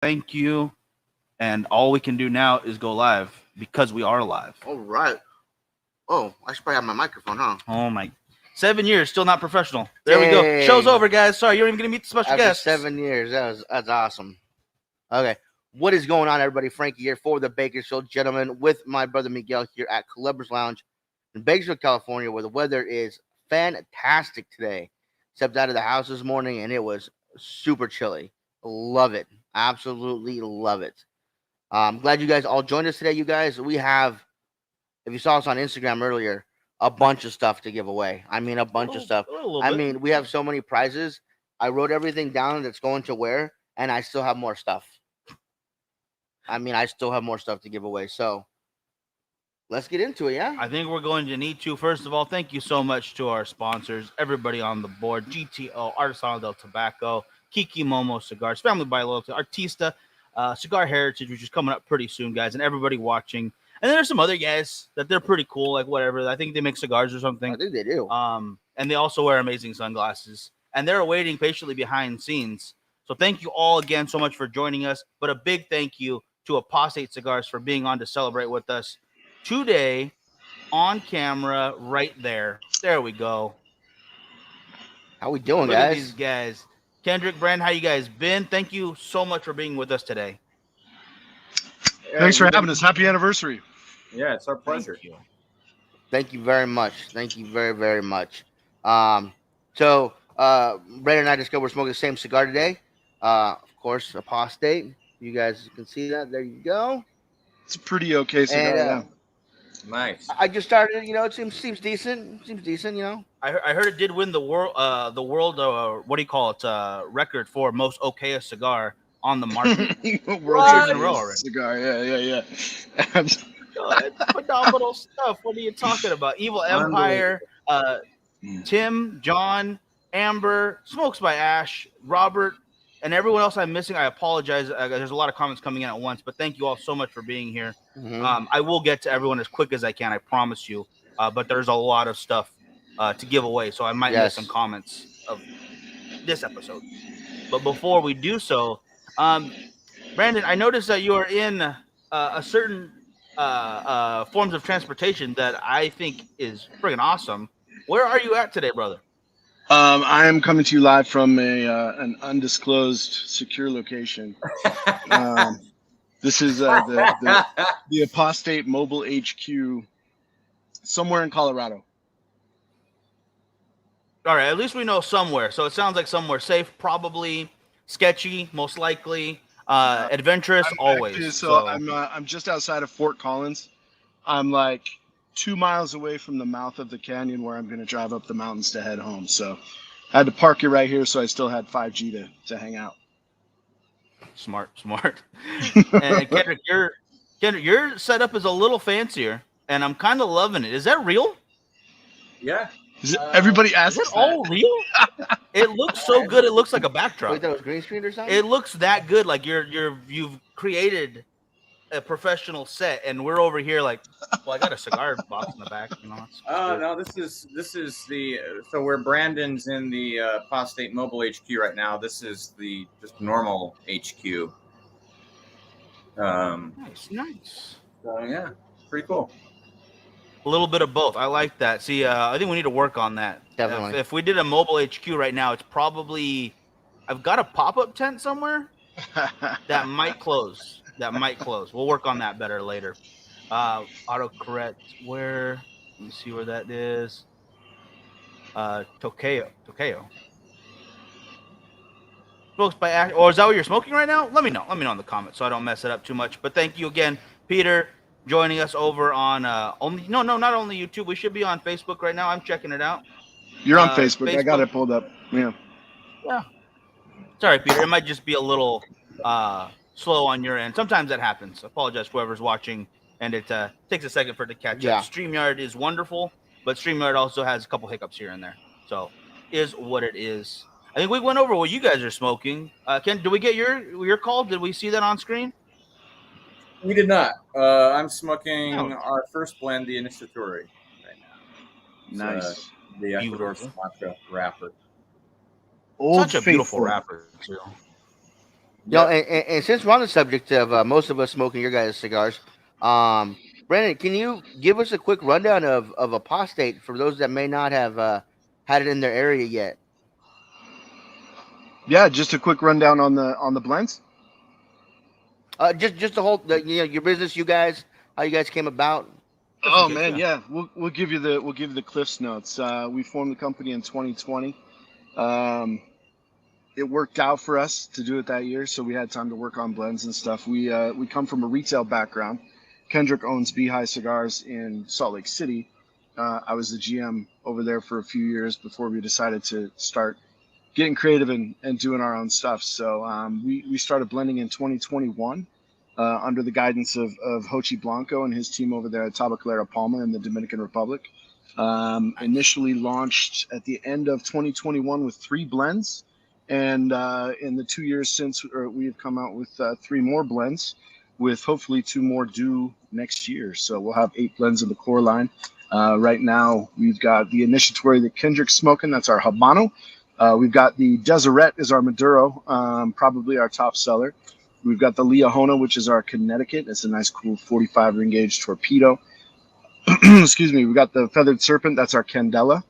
Thank you. And all we can do now is go live because we are live. All right. Oh, I should probably have my microphone, huh? Oh my. 7 years, still not professional. There we go. Show's over, guys. Sorry, you're even going to meet the special After guests. 7 years, that's awesome. Okay. What is going on, everybody? Frankie here for the Baker Show, gentlemen, with my brother Miguel here at Culebras Lounge in Bakersfield, California, where the weather is fantastic today. Stepped out of the house this morning, and it was super chilly. Love it. Absolutely love it. I'm glad you guys all joined us today, you guys. We have, if you saw us on Instagram earlier, a bunch of stuff to give away. I mean, a bunch of stuff. I mean, we have so many prizes. I wrote everything down that's going to wear, and I still have more stuff. I still have more stuff to give away. So let's get into it, yeah? I think we're going to need to. First of all, thank you so much to our sponsors, everybody on the board, GTO, Artisanal del Tobacco, Kiki Momo Cigars, Family by Loyalty, Artista, Cigar Heritage, which is coming up pretty soon, guys, and everybody watching. And then there's some other guys that they're pretty cool, like whatever. I think they make cigars or something. I think they do. And they also wear amazing sunglasses. And they're waiting patiently behind the scenes. So thank you all again so much for joining us. But a big thank you to Apostate Cigars for being on to celebrate with us today on camera right there. There we go. How we doing, Look guys? at these guys. Kendrick, Brand, how you guys been? Thank you so much for being with us today. Thanks for having us. Happy anniversary. Yeah, it's our pleasure. Thank you very much. Thank you very, very much. So Brandon and I discovered we're smoking the same cigar today. Of course, Apostate. You guys can see that. There you go. It's a pretty okay cigar. And, nice. I just started. It seems decent. Seems decent. I heard it did win the world. What do you call it? Record for most okayest cigar on the market. World Series in a row already. Cigar. Yeah. It's phenomenal stuff. What are you talking about? Evil Empire, Tim, John, Amber, Smokes by Ash, Robert, and everyone else I'm missing. I apologize. There's a lot of comments coming in at once, but thank you all so much for being here. Mm-hmm. I will get to everyone as quick as I can. I promise you. But there's a lot of stuff to give away, so I might miss some comments of this episode. But before we do so, Brandon, I noticed that you are in a certain forms of transportation that I think is friggin' awesome. Where are you at today, brother? I am coming to you live from an undisclosed secure location. This is the Apostate Mobile HQ somewhere in Colorado. All right, at least we know somewhere. So it sounds like somewhere safe, probably sketchy, most likely, adventurous, always. Actually, I'm just outside of Fort Collins. I'm like 2 miles away from the mouth of the canyon where I'm going to drive up the mountains to head home. So I had to park it right here, so I still had 5G to hang out. Smart. And Kendrick, your setup is a little fancier, and I'm kind of loving it. Is that real? Yeah. Everybody asks is it all real? It looks so good. It looks like a backdrop. Wait, that was green screen or something? It looks that good. Like you've created a professional set, and we're over here like, well, I got a cigar box in the back. No, this is so where Brandon's in the Apostate Mobile HQ right now. This is the just normal HQ. Nice. So yeah, pretty cool. A little bit of both. I like that. See, I think we need to work on that. Definitely. If we did a mobile HQ right now, it's probably I've got a pop-up tent somewhere that might close. We'll work on that better later. Autocorrect. Where? Let me see where that is. Tokyo. Smokes by Ash. Or is that what you're smoking right now? Let me know in the comments so I don't mess it up too much. But thank you again, Peter, joining us over on not only YouTube. We should be on Facebook right now. I'm checking it out. You're on Facebook. I got it pulled up. Yeah. Sorry, Peter. It might just be a little slow on your end. Sometimes that happens. I apologize to whoever's watching, and it takes a second for it to catch up. StreamYard is wonderful, but StreamYard also has a couple hiccups here and there. So, is what it is. I think we went over what you guys are smoking. Ken, did we get your call? Did we see that on screen? We did not. I'm smoking our first blend, the Initiatory, right now. Nice. The Ecuador Sumatra wrapper. Such a beautiful wrapper, too. You know, and since we're on the subject of most of us smoking your guys' cigars, Brandon, can you give us a quick rundown of Apostate for those that may not have had it in their area yet? Yeah, just a quick rundown on the blends. Just the whole, your business, you guys, how you guys came about. Oh Different things, man, yeah. yeah. We'll give you the Cliffs notes. We formed the company in 2020. It worked out for us to do it that year, so we had time to work on blends and stuff. We come from a retail background. Kendrick owns Beehive Cigars in Salt Lake City. I was the GM over there for a few years before we decided to start getting creative and doing our own stuff. So we started blending in 2021 under the guidance of Hochi Blanco and his team over there at Tabacalera Palma in the Dominican Republic. Initially launched at the end of 2021 with 3 blends. And in the 2 years since, we've come out with 3 more blends, with hopefully 2 more due next year. So we'll have 8 blends in the core line. Right now, we've got the Initiatory that Kendrick's smoking. That's our Habano. We've got the Deseret is our Maduro, probably our top seller. We've got the Liahona, which is our Connecticut. It's a nice, cool 45 ring gauge torpedo. Excuse me. We've got the Feathered Serpent. That's our Candela.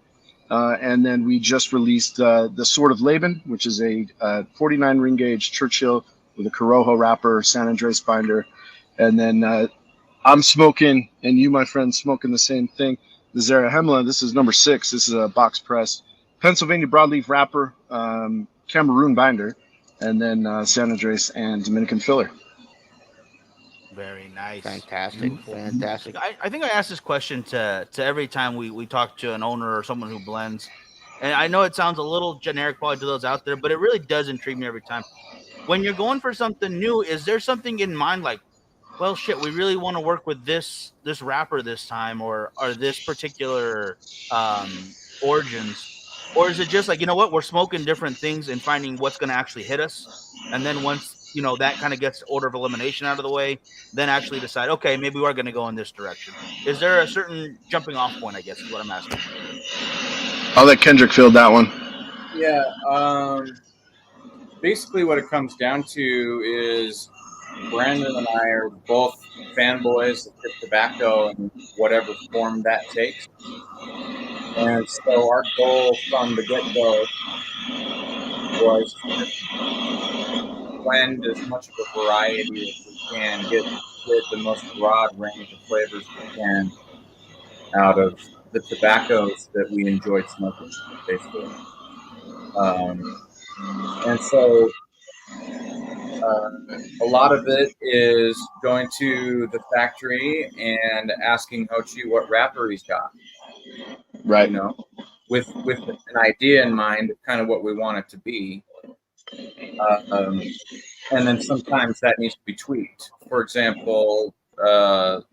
And then we just released the Sword of Laban, which is a 49 ring gauge Churchill with a Corojo wrapper, San Andres binder. And then I'm smoking, and you, my friend, smoking the same thing. The Zarahemla, this is number 6. This is a box press Pennsylvania broadleaf wrapper, Cameroon binder, and then San Andres and Dominican filler. Very nice. Fantastic. Beautiful. Fantastic. I think I asked this question to every time we talk to an owner or someone who blends. And I know it sounds a little generic probably to those out there, but it really does intrigue me every time. When you're going for something new, is there something in mind like, well, shit, we really want to work with this wrapper this time, or this particular origins? Or is it just like, you know what, we're smoking different things and finding what's going to actually hit us? And then once, that kind of gets order of elimination out of the way, then actually decide, okay, maybe we're going to go in this direction. Is there a certain jumping off point, I guess, is what I'm asking? I'll let Kendrick field that one. Yeah. Basically, what it comes down to is Brandon and I are both fanboys of Tip Tobacco in whatever form that takes. And so our goal from the get-go was to blend as much of a variety as we can, get the most broad range of flavors we can out of the tobaccos that we enjoyed smoking, basically. And so a lot of it is going to the factory and asking Hochi what wrapper he's got. Right. With an idea in mind of kind of what we want it to be. And then sometimes that needs to be tweaked. For example, the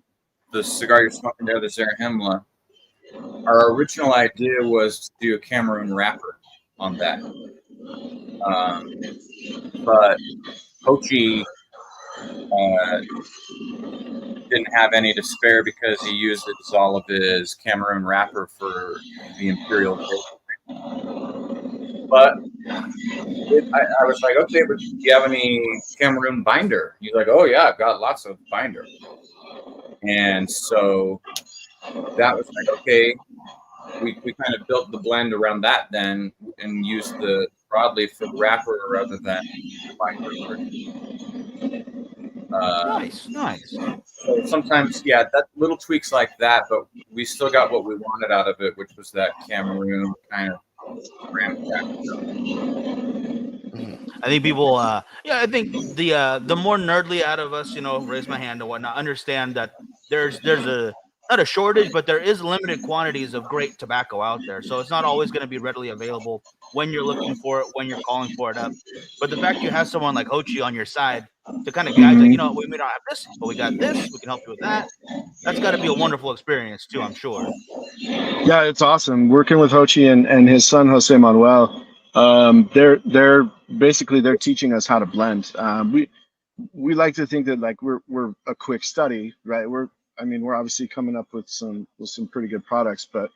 cigar you're smoking there, the Zarahemla, our original idea was to do a Cameroon wrapper on that. But Hochi didn't have any to spare because he used all of his Cameroon wrapper for the Imperial Day. But I was like, okay, but do you have any Cameroon binder? He's like, oh yeah, I've got lots of binder. And so that was like, okay, we kind of built the blend around that then and used the broadleaf for the wrapper rather than the binder. Nice. So sometimes, yeah, that little tweaks like that, but we still got what we wanted out of it, which was that Cameroon kind of ram I think people, I think the more nerdly out of us, raise my hand and whatnot, understand that there's a not a shortage, but there is limited quantities of great tobacco out there. So it's not always going to be readily available when you're looking for it, when you're calling for it up. But the fact you have someone like Hochi on your side to kind of guide you, we may not have this, but we got this, we can help you with that. That's got to be a wonderful experience too, I'm sure. Yeah, it's awesome working with Hochi and his son Jose Manuel. They're basically they're teaching us how to blend. We like to think that like we're a quick study, right? We're obviously coming up with some pretty good products, but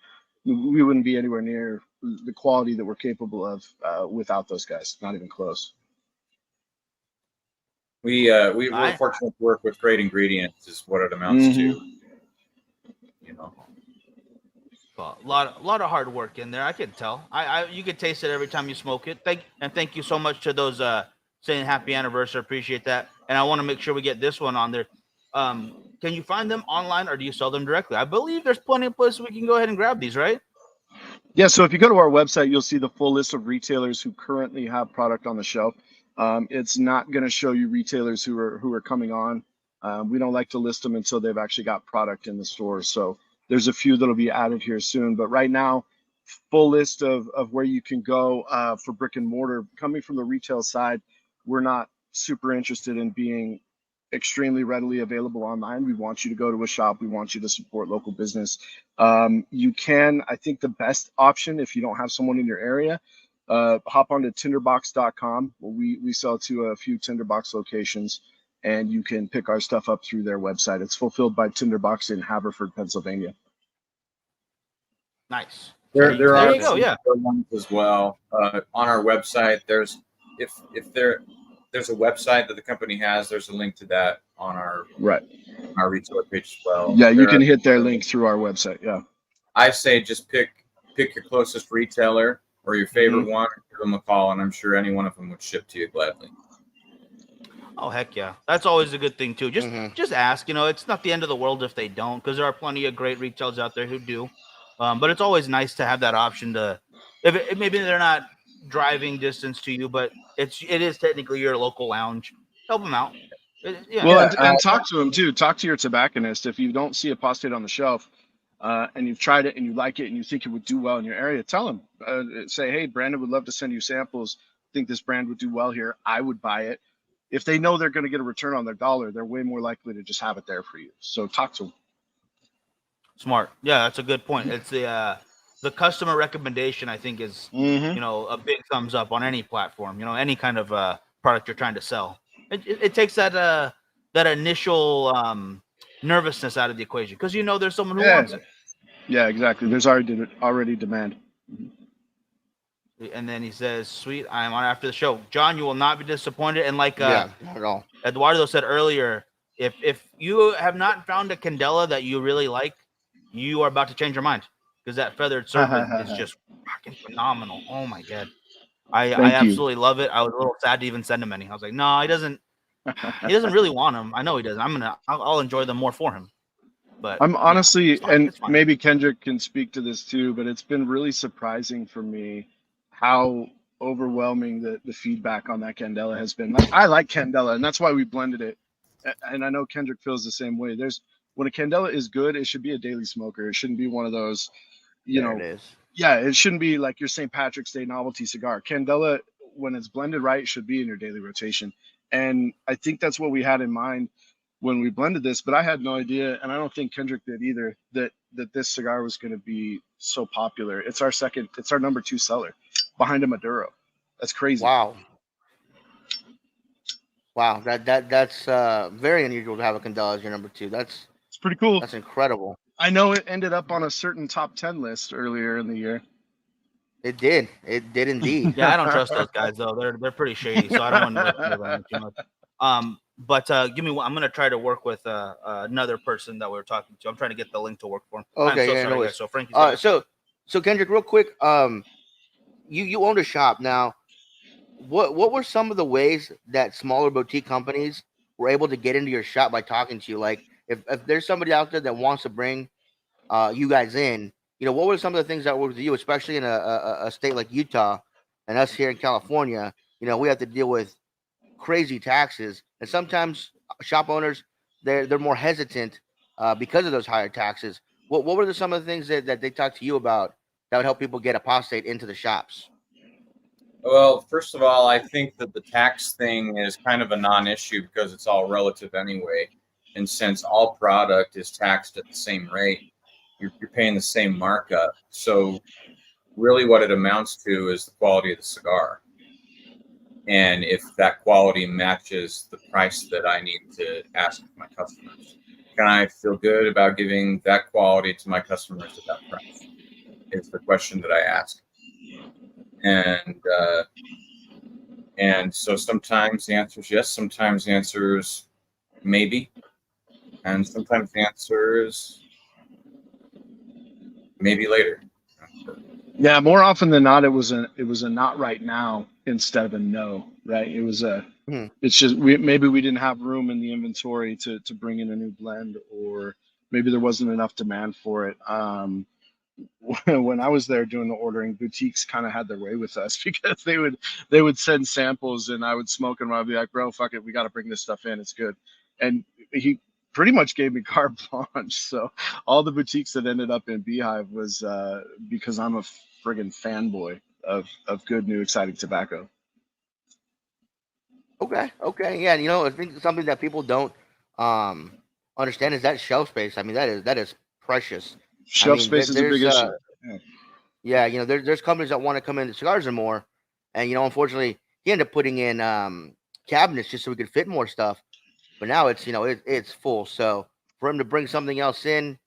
we wouldn't be anywhere near the quality that we're capable of without those guys. Not even close. we're I fortunate to work with great ingredients, is what it amounts to. You know. Well, a lot of hard work in there. I could tell. You could taste it every time you smoke it. Thank you so much to those saying happy anniversary. Appreciate that. And I want to make sure we get this one on there. Can you find them online or do you sell them directly? I believe there's plenty of places we can go ahead and grab these, right? Yeah, so if you go to our website, you'll see the full list of retailers who currently have product on the shelf. It's not going to show you retailers who are coming on. We don't like to list them until they've actually got product in the store. So there's a few that'll be added here soon. But right now, full list of where you can go for brick and mortar. Coming from the retail side, we're not super interested in being extremely readily available online. We want you to go to a shop. We want you to support local business. You can, I think the best option if you don't have someone in your area, hop onto tinderbox.com. We sell to a few Tinderbox locations and you can pick our stuff up through their website. It's fulfilled by Tinderbox in Haverford, Pennsylvania. Nice. There There are you go. Yeah. ones as well on our website. There's there's a website that the company has. There's a link to that on our retailer page as well. Yeah, you can hit their link through our website. Yeah. I say just pick your closest retailer or your favorite one, give them a call, and I'm sure any one of them would ship to you gladly. Oh heck yeah, that's always a good thing too. Just ask. You know, it's not the end of the world if they don't, because there are plenty of great retailers out there who do. But it's always nice to have that option to, if maybe they're not driving distance to you, but it is technically your local lounge. Help them out. And talk to them too. Talk to your tobacconist. If you don't see apostate on the shelf, and you've tried it and you like it and you think it would do well in your area, tell them. Say, hey, Brandon would love to send you samples. Think this brand would do well here. I would buy it. If they know they're going to get a return on their dollar, they're way more likely to just have it there for you. So talk to them. Smart. Yeah, that's a good point. It's the customer recommendation, I think, is a big thumbs up on any platform. Any kind of product you're trying to sell. It takes that initial nervousness out of the equation because there's someone who wants it. Yeah, exactly. There's already demand. And then he says, "Sweet, I am on after the show, John. You will not be disappointed." And like not at all. Eduardo said earlier, if you have not found a Candela that you really like, you are about to change your mind because that feathered serpent is just fucking phenomenal. Oh my god, I absolutely love it. I was a little sad to even send him any. I was like, no, he doesn't. He doesn't really want them. I know he doesn't. I'll enjoy them more for him. But I'm honestly, and maybe Kendrick can speak to this too, but it's been really surprising for me how overwhelming the feedback on that Candela has been. Like, I like Candela, and that's why we blended it. And I know Kendrick feels the same way. When a Candela is good, it should be a daily smoker. It shouldn't be one of those, It is. Yeah, it shouldn't be like your St. Patrick's Day novelty cigar. Candela, when it's blended right, should be in your daily rotation. And I think that's what we had in mind when we blended this, but I had no idea, and I don't think Kendrick did either, that this cigar was going to be so popular. It's our number 2 seller behind a Maduro. That's crazy. Wow. That's very unusual to have a Candela as your number 2. It's pretty cool. That's incredible. I know it ended up on a certain top 10 list earlier in the year. It did indeed. Yeah, I don't trust those guys though. They're pretty shady, so I don't want to too much. But give me one. I'm gonna try to work with another person that we're talking to. I'm trying to get the link to work for him. Okay, sorry, guys. So Frankie's so Kendrick, real quick, you owned a shop. Now, what were some of the ways that smaller boutique companies were able to get into your shop by talking to you? Like, if there's somebody out there that wants to bring you guys in, what were some of the things that worked with you, especially in a state like Utah and us here in California? We have to deal with crazy taxes, and sometimes shop owners they're more hesitant because of those higher taxes. What were some of the things that they talked to you about that would help people get apostate into the shops? Well, first of all, I think that the tax thing is kind of a non-issue because it's all relative anyway. And since all product is taxed at the same rate, you're paying the same markup. So really what it amounts to is the quality of the cigar. And if that quality matches the price that I need to ask my customers, can I feel good about giving that quality to my customers at that price? Is the question that I ask. And And so sometimes the answer is yes, sometimes the answer is maybe, and sometimes the answer is maybe later. Yeah, more often than not, it was a not right now instead of a no, right? It was a Hmm. it's just maybe we didn't have room in the inventory to bring in a new blend, or maybe there wasn't enough demand for it. When I was there doing the ordering, boutiques kind of had their way with us because they would send samples and I would smoke them. I'd be like, bro, fuck it, we got to bring this stuff in. It's good. And he pretty much gave me carte blanche. So all the boutiques that ended up in Beehive was because I'm a friggin' fanboy of good new exciting tobacco. Okay, yeah. I think something that people don't um understand is that shelf space. I mean, that is precious. I Shelf mean, space is a big issue. Yeah. yeah, there's companies that want to come into cigars and more, and unfortunately, he ended up putting in cabinets just so we could fit more stuff. But now it's full. So for him to bring something else in,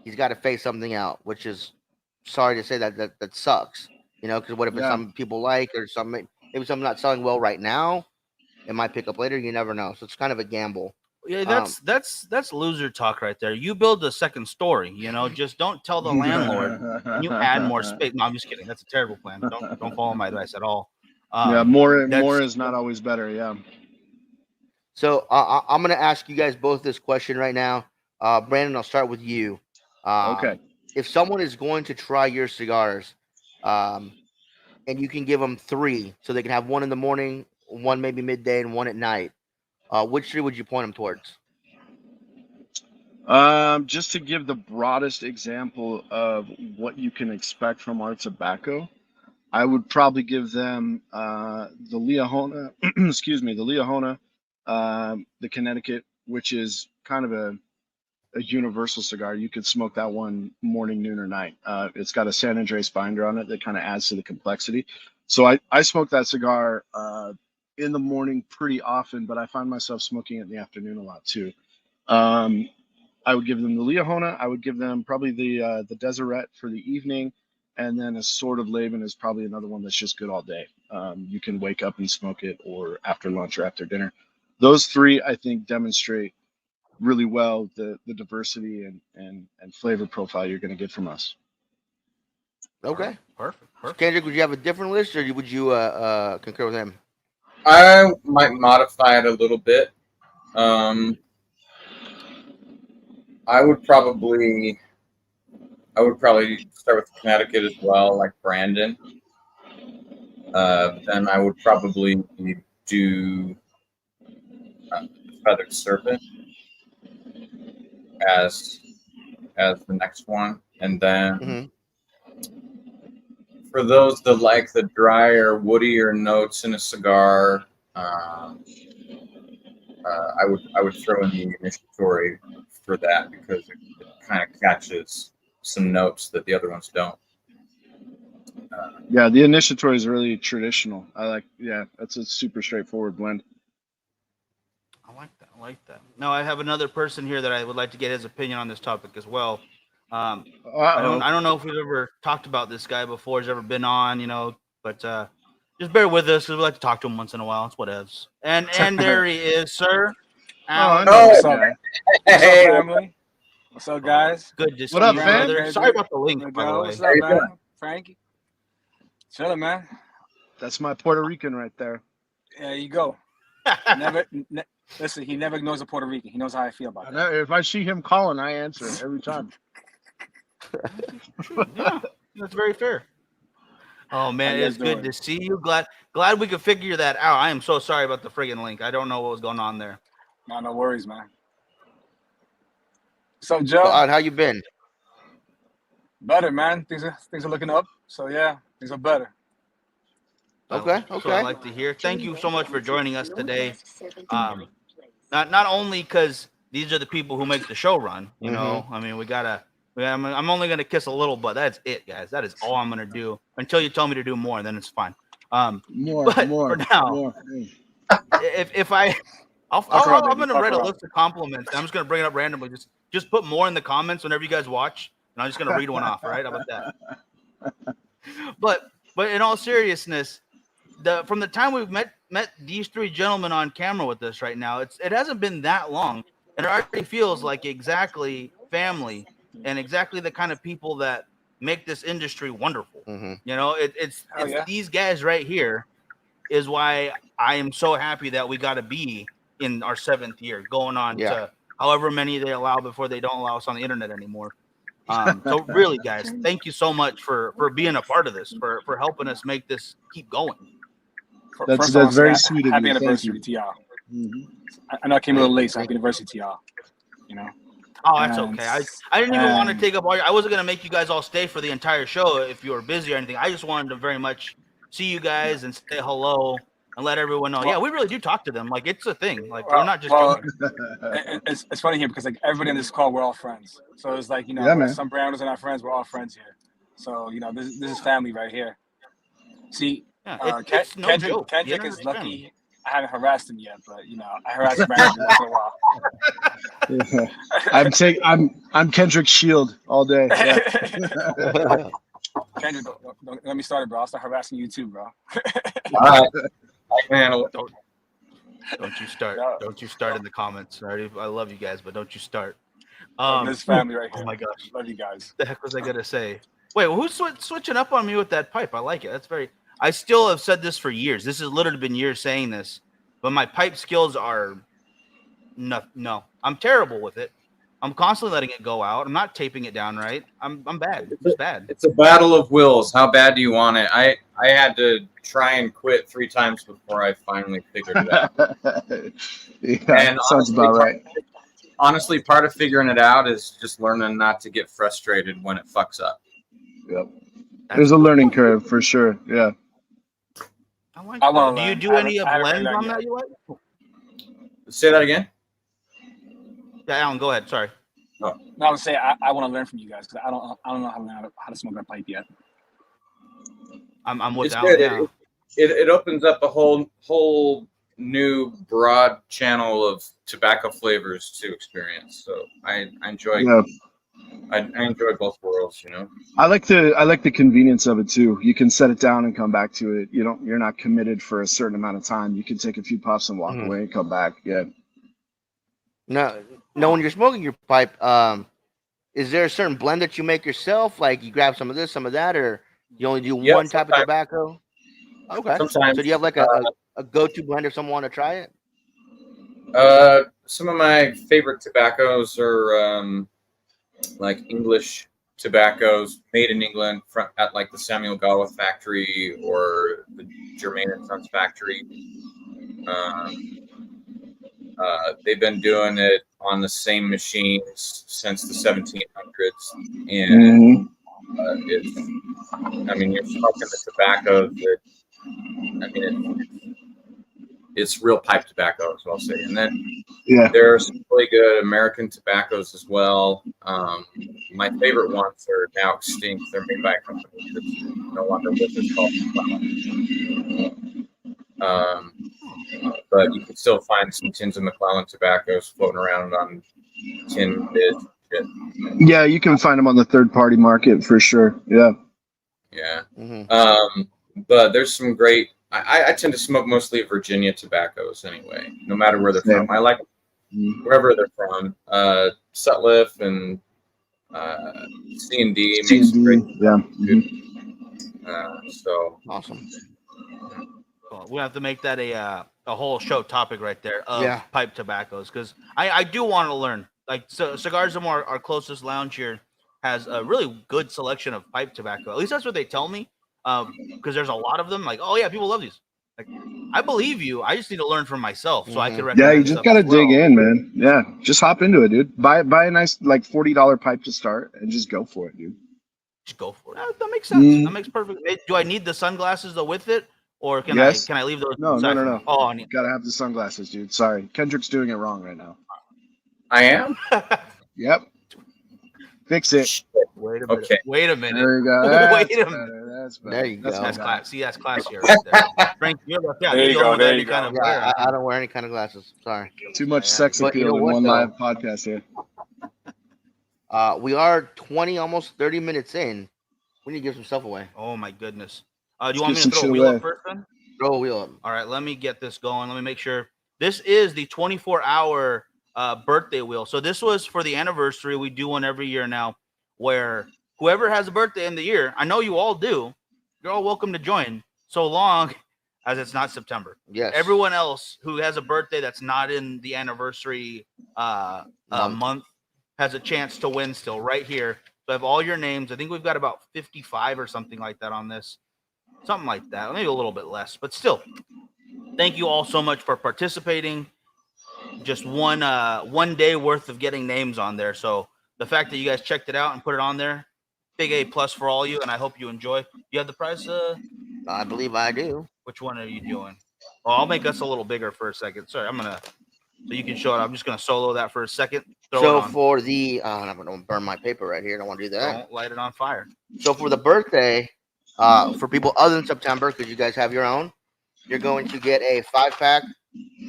he's got to phase something out, which is sorry to say that sucks. Because what if it's Yeah. something people like or something maybe something not selling well right now, it might pick up later. You never know. So it's kind of a gamble. Yeah, Um, that's loser talk right there. You build a second story, just don't tell the landlord and you add more space. No, I'm just kidding. That's a terrible plan. Don't follow my advice at all. Yeah, more That's is not always better. Yeah. so I'm gonna ask you guys both this question right now. Brandon, I'll start with you. Okay. If someone is going to try your cigars, um, and you can give them three, so they can have one in the morning, one maybe midday, and one at night, which three would you point them towards? Just to give the broadest example of what you can expect from our tobacco, I would probably give them the Leahona, excuse me, the Leahona, the Connecticut, which is kind of a universal cigar. You could smoke that one morning, noon, or night. It's got a San Andres binder on it that kind of adds to the complexity. So I smoke that cigar in the morning pretty often, but I find myself smoking it in the afternoon a lot too. Um, I would give them the Leahona. I would give them probably the Deseret for the evening, and then a Sword of Laban is probably another one that's just good all day. You can wake up and smoke it, or after lunch or after dinner. Those three, I think, demonstrate really well the diversity and flavor profile you're going to get from us. Okay. perfect. Kendrick, would you have a different list, or would you concur with him? I might modify it a little bit. I would probably start with Connecticut as well, like Brandon. Then I would probably do Feathered Serpent as the next one, and then Mm-hmm. for those that like the drier, woodier notes in a cigar, I would throw in the initiatory for that because it kind of catches some notes that the other ones don't. Yeah, the initiatory is really traditional. I like. Yeah, that's a super straightforward blend. I like that. Now I have another person here that I would like to get his opinion on this topic as well. I don't know if we've ever talked about this guy before. He's ever been on, but just bear with us because we like to talk to him once in a while. It's whatevs. And there he is, sir. I Alan. know What's this up? guy. What's up, Hey, family? What's up, guys? Good to see What up, you, fam? brother. Sorry about the link, by the Miguel, way. what's how up, you man? doing? Frankie? Chilling, man. That's my Puerto Rican right there. There you go. Listen, he never ignores a Puerto Rican. He knows how I feel about I that. know, if I see him calling, I answer every time. Yeah, that's very fair. Oh man, you it's guys good doing? to see you. Glad we could figure that out. I am so sorry about the friggin' link. I don't know what was going on there. No worries, man. What's up, So, Joe? how you been? Better, man. Things are looking up. So yeah, things are better. Okay. So I like to hear. Thank you so much for joining us today. Not only because these are the people who make the show run. Mm-hmm. I mean, I'm only gonna kiss a little butt. That's it, guys. That is all I'm gonna do until you tell me to do more. Then it's fine. But for now, if I'm gonna write a list of compliments. I'm just gonna bring it up randomly. Just put more in the comments whenever you guys watch, and I'm just gonna read one off. All right? How about that? But in all seriousness, from the time we've met these three gentlemen on camera with us right now, it hasn't been that long, and it already feels like exactly family and exactly the kind of people that make this industry wonderful. Mm-hmm. You know, it's these guys right here is why I am so happy that we got to be in our 7th year, going on to however many they allow before they don't allow us on the internet anymore. So really, guys, thank you so much for being a part of this, for helping us make this keep going. That's very sweet of happy you. Anniversary to y'all. Mm-hmm. I know I came a little late, so happy anniversary to y'all. You know. Oh, that's okay. I didn't even want to take up all I wasn't gonna make you guys all stay for the entire show if you were busy or anything. I just wanted to very much see you guys and say hello and let everyone know. Yeah, we really do talk to them. Like, it's a thing. Like, we're not just joking. It's funny here because like everybody in this call, we're all friends. So it's like, you know, some branders are not friends. We're all friends here. So, you know, this is family right here. See, it's no joke. Kendrick is lucky. Family. I haven't harassed him yet, but you know, I harass Brandon once in a while. I'm Kendrick's shield all day. Yeah. Kendrick, don't let me start it, bro. I'll start harassing you too, bro. All right. I can handle it. Don't you start. Don't you start in the comments. I love you guys, but don't you start. This family right here. Oh my gosh. Love you guys. What the heck was I gonna say? Wait, well, who's switching up on me with that pipe? I like it. That's very. I still have said this for years. This has literally been years saying this, but my pipe skills are no. I'm terrible with it. I'm constantly letting it go out. I'm not taping it down right. I'm bad. It's bad. It's a battle of wills. How bad do you want it? I had to try and quit 3 times before I finally figured it out. And sounds about right. Honestly, part of figuring it out is just learning not to get frustrated when it fucks up. Yep. There's a learning curve for sure. Yeah. I like that. Do you do any blends on that you like? Say that again. Yeah, Alan, go ahead. Sorry. No, I would say I want to learn from you guys because I don't know how to smoke that pipe yet. I'm with Alan. Yeah. It opens up a whole new broad channel of tobacco flavors to experience. So I enjoy. Yeah. I enjoy both worlds, you know. I like the convenience of it too. You can set it down and come back to it. You're not committed for a certain amount of time. You can take a few puffs and walk away and come back. Yeah. No, when you're smoking your pipe, is there a certain blend that you make yourself? Like you grab some of this, some of that, or you only do one type of tobacco? Okay. Sometimes. So do you have like a go-to blend if someone want to try it? Some of my favorite tobaccos are like English tobaccos made in England at like the Samuel Gawith factory or the Germain and Sons factory. They've been doing it on the same machines since the 1700s, and you're smoking the tobacco that, it's real pipe tobacco, is what I'll say. And then there are some really good American tobaccos as well. My favorite ones are now extinct. They're made by a company that's no longer with us called McClellan. But you can still find some tins of McClellan tobaccos floating around on tin bids. Yeah, you can find them on the third-party market for sure. Yeah. Yeah. Mm-hmm. But there's some great. I tend to smoke mostly Virginia tobaccos anyway, no matter where they're from. I like wherever they're from. Sutliff and C&D makes great. Yeah. So awesome. Well, we have to make that a whole show topic right there of pipe tobaccos, because I do want to learn. Like, so Cigars More, our closest lounge here, has a really good selection of pipe tobacco. At least that's what they tell me. Because there's a lot of them. Like, oh yeah, people love these. Like, I believe you. I just need to learn for myself so I can recommend. Yeah, you just gotta dig in, man. Yeah, just hop into it, dude. Buy a nice like $40 pipe to start and just go for it, dude. Just go for it. That makes sense. That makes perfect. Do I need the sunglasses though with it, or can I leave those? No. Oh, gotta have the sunglasses, dude. Sorry, Kendrick's doing it wrong right now. I am. Yep. Fix it. Wait a minute. Okay. Wait a minute. There you go. Wait a minute. That's better. There you go. That's class. See, that's classier right there. Frank, you're left out. There you go. There you go. I don't wear any kind of glasses. Sorry. Too much sex appeal in one live podcast here. We are 20, almost 30 minutes in. We need to give some stuff away. Oh my goodness. Do you want me to throw a wheel up first then? Throw a wheel up. All right, let me get this going. Let me make sure. This is the 24-hour birthday wheel. So this was for the anniversary. We do one every year now, where whoever has a birthday in the year, I know you all do, you're all welcome to join, so long as it's not September. Yes. Everyone else who has a birthday that's not in the anniversary month has a chance to win still right here. So I have all your names. I think we've got about 55 or something like that on this. Something like that. Maybe a little bit less, but still. Thank you all so much for participating. Just one day worth of getting names on there. So the fact that you guys checked it out and put it on there, big A+ for all you, and I hope you enjoy. You have the prize? I believe I do. Which one are you doing? Well, I'll make us a little bigger for a second. Sorry, so you can show it. I'm just gonna solo that for a second. So for the, I'm gonna burn my paper right here. I don't want to do that. Don't light it on fire. So for the birthday, for people other than September, because you guys have your own, you're going to get a 5-pack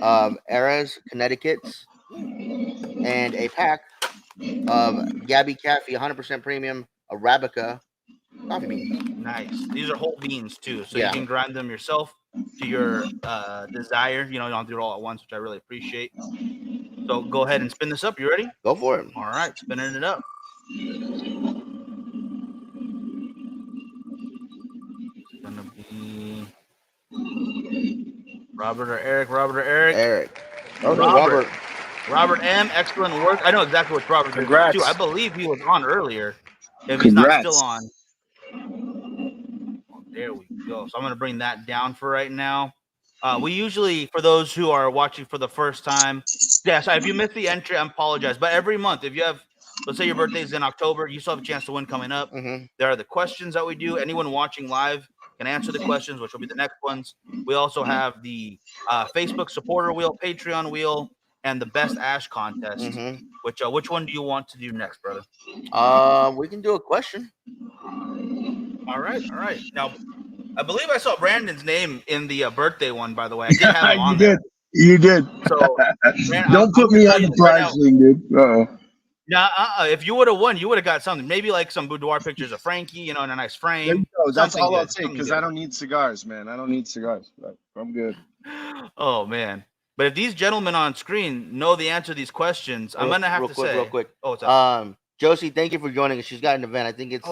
of Eras Connecticut's and a pack of Gabby Caffey 100% premium Arabica coffee beans. Nice. These are whole beans too, so you can grind them yourself to your desire. You know, you don't have to do it all at once, which I really appreciate. So go ahead and spin this up. You ready? Go for it. All right, spinning it up. It's gonna be Robert or Eric? Robert or Eric? Eric. Oh, Robert. Robert M. Excellent work. I know exactly what Robert did too. I believe he was on earlier. If he's not still on. There we go. So I'm going to bring that down for right now. We usually, for those who are watching for the first time, if you missed the entry, I apologize. But every month, if you have, let's say your birthday is in October, you still have a chance to win coming up. Mm-hmm. There are the questions that we do. Anyone watching live can answer the questions, which will be the next ones. We also have the Facebook supporter wheel, Patreon wheel, and the best Ash contest. Mm-hmm. Which one do you want to do next, brother? We can do a question. All right. Now, I believe I saw Brandon's name in the birthday one, by the way. I did have him on there. You did. So, don't put me on the prize thing, dude. Uh-oh. Nah, if you would have won, you would have got something. Maybe like some boudoir pictures of Frankie, you know, in a nice frame. That's all I'll take because I don't need cigars, man. I don't need cigars. I'm good. Oh, man. But if these gentlemen on screen know the answer to these questions, I'm going to have to say. Real quick. Oh, what's up? Josie, thank you for joining us. She's got an event. I think it's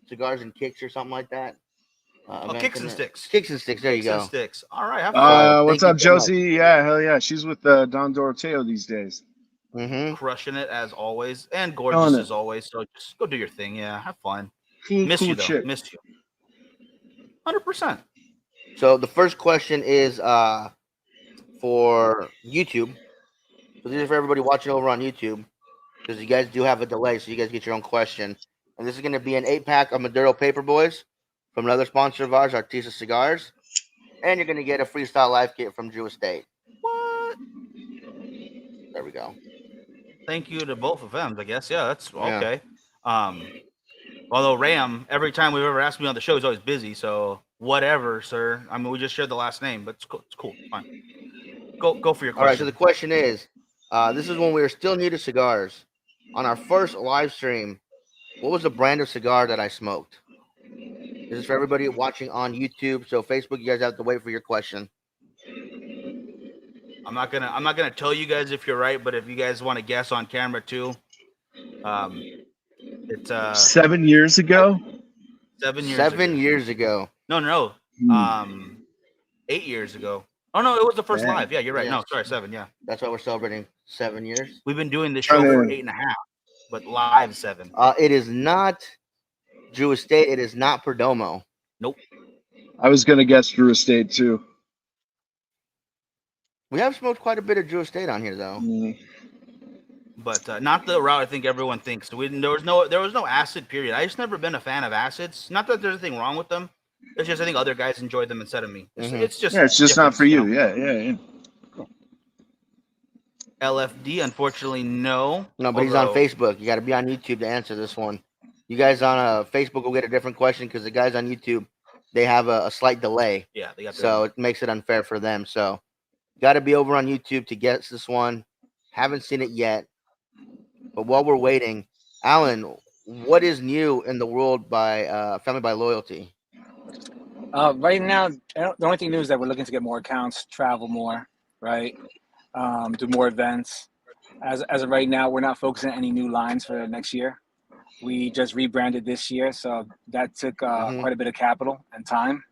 Cigars and Kicks or something like that. Kicks and Sticks. Kicks and Sticks. There you go. Kicks and Sticks. All right. What's up, Josie? Yeah, hell yeah. She's with Don Doroteo these days. Mm-hmm. Crushing it as always. And gorgeous as always. So just go do your thing. Yeah, have fun. Miss you, though. Missed you. 100%. So the first question is for YouTube. So these are for everybody watching over on YouTube, because you guys do have a delay, so you guys get your own question. And this is going to be an 8-pack of Maduro Paperboys from another sponsor of ours, Artisa Cigars. And you're going to get a Freestyle Life Kit from Drew Estate. What? There we go. Thank you to both of them, I guess. Yeah, that's okay. Although Ram, every time we've ever asked me on the show, he's always busy. So whatever, sir. I mean, we just shared the last name, but it's cool. It's cool. Fine. Go for your question. All right. So the question is, this is when we were still new to cigars. On our first live stream, what was the brand of cigar that I smoked? This is for everybody watching on YouTube. So Facebook, you guys have to wait for your question. I'm not gonna tell you guys if you're right, but if you guys want to guess on camera too, it's 7 years ago. 7 years. 7 years ago. No. 8 years ago. Oh no, it was the first live. Yeah, you're right. No, sorry, 7. Yeah. That's why we're celebrating 7 years. We've been doing this show for 8.5, but live 7. It is not Drew Estate. It is not Perdomo. Nope. I was gonna guess Drew Estate too. We have smoked quite a bit of Drew Estate on here, though. But not the route I think everyone thinks. There was no acid period. I just never been a fan of acids. Not that there's anything wrong with them. It's just I think other guys enjoyed them instead of me. It's just not for you. Yeah. Cool. LFD, unfortunately, no. No, but he's on Facebook. You got to be on YouTube to answer this one. You guys on Facebook will get a different question because the guys on YouTube, they have a slight delay. Yeah, they got. So it makes it unfair for them. So got to be over on YouTube to guess this one. Haven't seen it yet. But while we're waiting, Alan, what is new in the world by Family by Loyalty? Right now, the only thing new is that we're looking to get more accounts, travel more, right? Do more events. As of right now, we're not focusing on any new lines for next year. We just rebranded this year, so that took quite a bit of capital and time.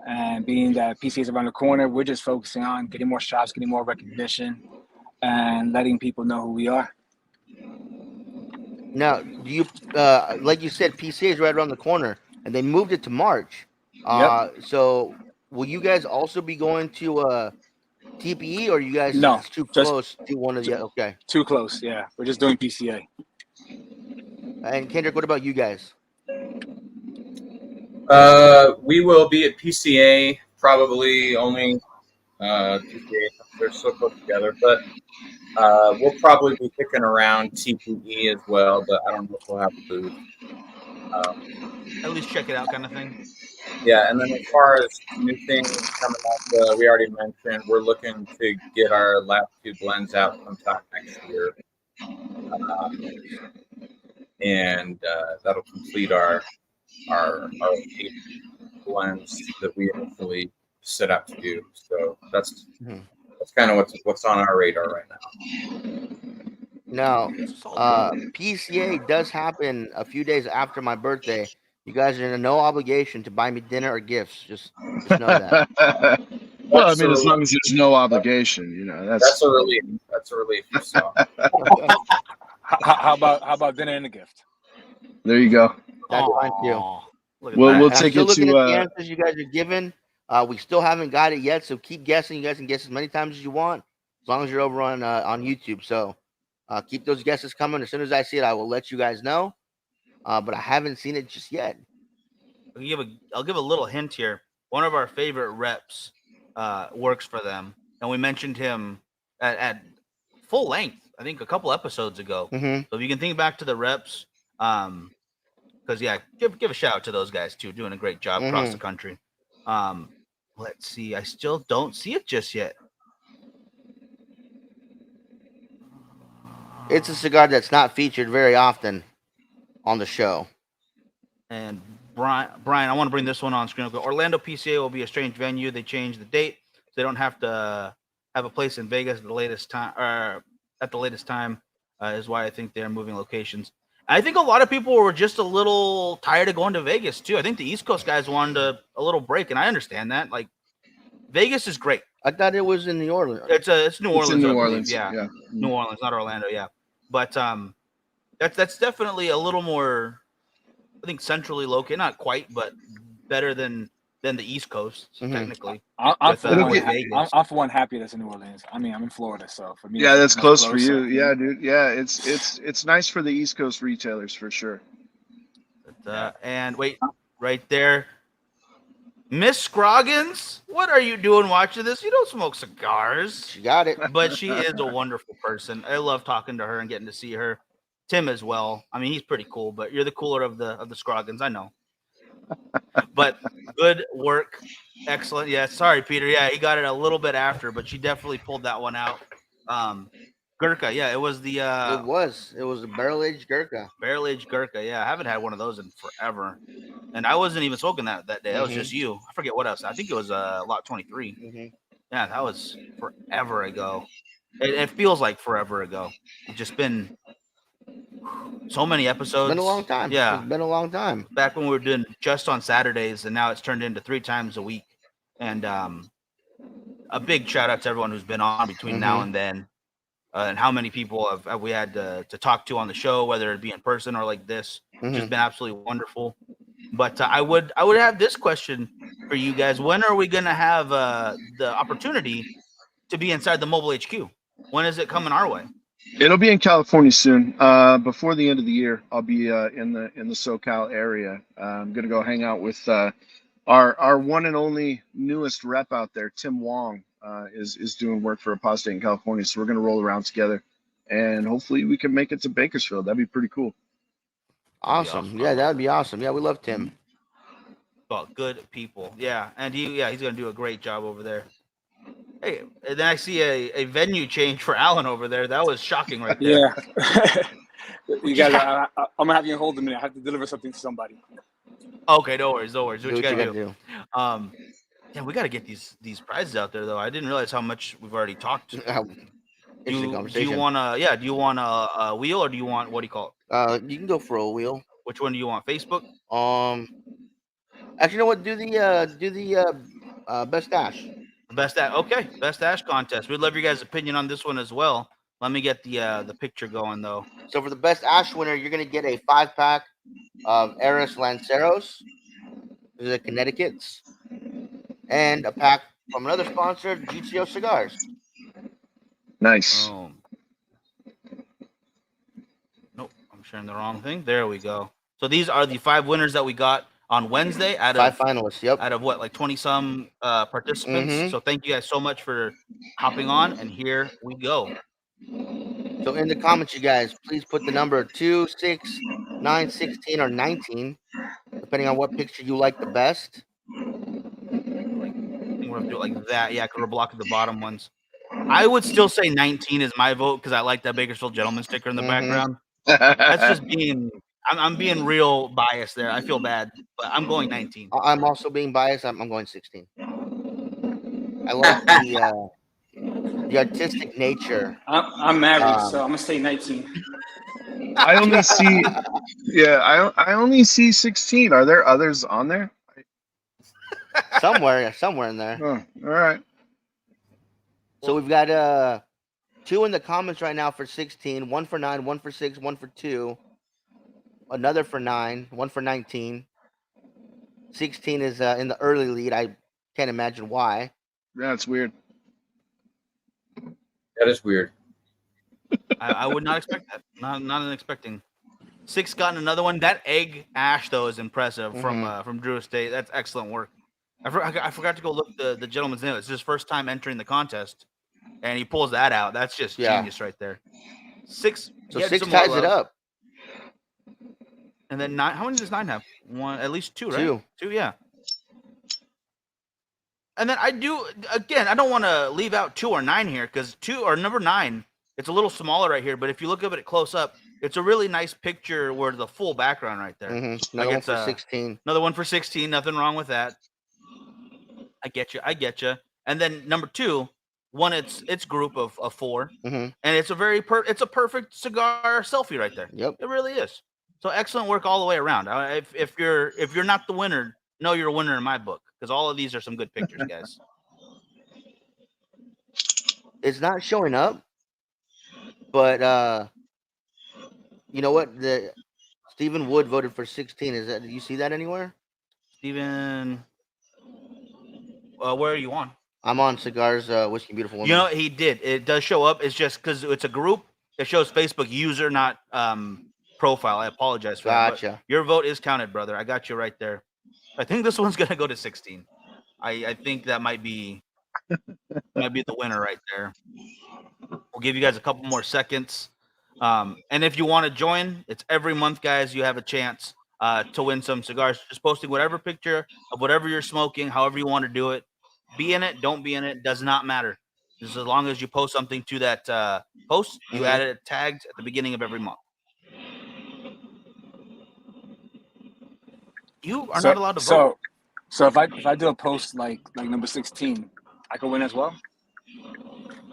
And being that PCA is around the corner, we're just focusing on getting more shops, getting more recognition, and letting people know who we are. Now, do you like you said, PCA is right around the corner, and they moved it to March. Yep. So will you guys also be going to TPE, or you guys No, it's too just close to one of the okay? too close. Yeah, we're just doing PCA. And Kendrick, what about you guys? We will be at PCA, probably only PCA. They're so close together, but we'll probably be kicking around TPE as well. But I don't know if we'll have a booth. At least check it out, kind of thing. Yeah, and then as far as new things coming up, we already mentioned we're looking to get our lab 2 blends out sometime next year, and that'll complete our 8 blends that we initially set out to do. So that's kind of what's on our radar right now. Now, PCA does happen a few days after my birthday. You guys are under no obligation to buy me dinner or gifts. Just know that. Well, I mean, as long as there's no obligation, you know, that's a relief. That's a relief. So. How about dinner and a gift? There you go. That's fine too. We'll take still it looking to at the answers you guys are given. We still haven't got it yet, so keep guessing. You guys can guess as many times as you want, as long as you're over on YouTube. So keep those guesses coming. As soon as I see it, I will let you guys know. But I haven't seen it just yet. I'll give a little hint here. One of our favorite reps works for them, and we mentioned him at full length, I think a couple episodes ago. So if you can think back to the reps, because give a shout out to those guys too, doing a great job across the country. Let's see, I still don't see it just yet. It's a cigar that's not featured very often on the show. And Brian, I want to bring this one on screen. Orlando PCA will be a strange venue. They changed the date, so they don't have to have a place in Vegas at the latest time. Is why I think they're moving locations. I think a lot of people were just a little tired of going to Vegas too. I think the East Coast guys wanted a little break, and I understand that. Like, Vegas is great. I thought it was in New Orleans. It's New Orleans. It's in New Orleans. Yeah. New Orleans, not Orlando. Yeah, but that's definitely a little more, I think, centrally located. Not quite, but better than the East Coast technically. I'm for one happy that's in New Orleans. I mean, I'm in Florida, so for me, that's close for you. Yeah, dude. Yeah, it's nice for the East Coast retailers for sure. And wait, right there, Miss Scroggins, what are you doing watching this? You don't smoke cigars. She got it. But she is a wonderful person. I love talking to her and getting to see her. Tim as well. I mean, he's pretty cool, but you're the cooler of the Scroggins, I know. But good work. Excellent. Yeah, sorry, Peter. Yeah, he got it a little bit after, but she definitely pulled that one out. Gurkha, yeah, it was the it was a barrel-aged Gurkha. Barrel-aged Gurkha, yeah. I haven't had one of those in forever. And I wasn't even smoking that day. That was just you. I forget what else. I think it was lot 23. Yeah, that was forever ago. It feels like forever ago. It's just been so many episodes. It's been a long time. Yeah. It's been a long time. Back when we were doing just on Saturdays, and now it's turned into 3 times a week. And a big shout out to everyone who's been on between now and then. And how many people have we had to talk to on the show, whether it be in person or like this. It's just been absolutely wonderful. But I would have this question for you guys. When are we going to have the opportunity to be inside the mobile HQ? When is it coming our way? It'll be in California soon. Before the end of the year, I'll be in the SoCal area. I'm gonna go hang out with our one and only newest rep out there, Tim Wong, is doing work for Apostate in California. So we're gonna roll around together, and hopefully we can make it to Bakersfield. That'd be pretty cool. Awesome. Yeah, that'd be awesome. Yeah, we love Tim. Well, good people. Yeah, and he's gonna do a great job over there. Hey, and then I see a venue change for Alan over there. That was shocking right there. Yeah. You guys, I'm gonna have you hold a minute. I have to deliver something to somebody. Okay, no worries, no worries. Do What you what you gotta gotta do? do. Yeah, we gotta get these prizes out there though. I didn't realize how much we've already talked. Interesting Do you conversation. want do you want a wheel or do you want, what do you call it? You can go for a wheel. Which one do you want? Facebook? Actually, you know what? Do the best dash. Okay, best Ash contest. We'd love your guys' opinion on this one as well. Let me get the picture going though. So for the best Ash winner, you're gonna get a 5-pack of Eris Lanceros, the Connecticut's, and a pack from another sponsor, GTO Cigars. Nice. Nope, I'm sharing the wrong thing. There we go. So these are the 5 winners that we got on Wednesday out of 5 finalists. Yep. Out of what, like 20 some participants. Mhm. So thank you guys so much for hopping on, and here we go. So in the comments, you guys, please put the number 2, 6, 9, 16, or 19, depending on what picture you like the best. We're gonna do it like that, yeah, because we're blocking the bottom ones. I would still say 19 is my vote because I like that Bakersfield Gentleman sticker in the background. That's just being, I'm being real biased there. I feel bad, but I'm going 19. I'm also being biased. I'm going 16. I like the artistic nature. I'm married, so I'm gonna say 19. I only see, yeah, I only see 16. Are there others on there? somewhere in there. Oh, all right. So we've got 2 in the comments right now for 16, 1 for 9, 1 for 6, 1 for 2, another for 9, 1 for 19. 16 is in the early lead. I can't imagine why. Yeah, it's weird. That is weird. I would not expect that. Not expecting. 6 gotten another one. That egg ash though is impressive from Drew Estate. That's excellent work. I forgot to go look the gentleman's name. It's his first time entering the contest, and he pulls that out. That's just genius right there. 6. So 6 ties it up. And then 9. How many does 9 have? One, at least 2, right? 2. 2, yeah. And then I don't want to leave out 2 or 9 here because 2 or number 9, it's a little smaller right here. But if you look at it close up, it's a really nice picture where the full background right there. Another one for 16. Another one for 16. Nothing wrong with that. I get you. And then number 2, one, it's group of 4, and it's a it's a perfect cigar selfie right there. Yep, it really is. So excellent work all the way around. If you're not the winner, no, you're a winner in my book because all of these are some good pictures, guys. It's not showing up, but you know what? The Stephen Wood voted for 16. Did you see that anywhere? Stephen, where are you on? I'm on Cigars Whiskey Beautiful Woman. You know, he did. It does show up. It's just because it's a group. It shows Facebook user, not profile. I apologize for that. But your vote is counted, brother. I got you right there. I think this one's gonna go to 16. I think that might be the winner right there. We'll give you guys a couple more seconds. And if you want to join, it's every month, guys. You have a chance to win some cigars. Just posting whatever picture of whatever you're smoking, however you want to do it. Be in it, don't be in it, does not matter. Just as long as you post something to that post, you add it tagged at the beginning of every month. You are not allowed to vote. So if I do a post like number 16, I could win as well.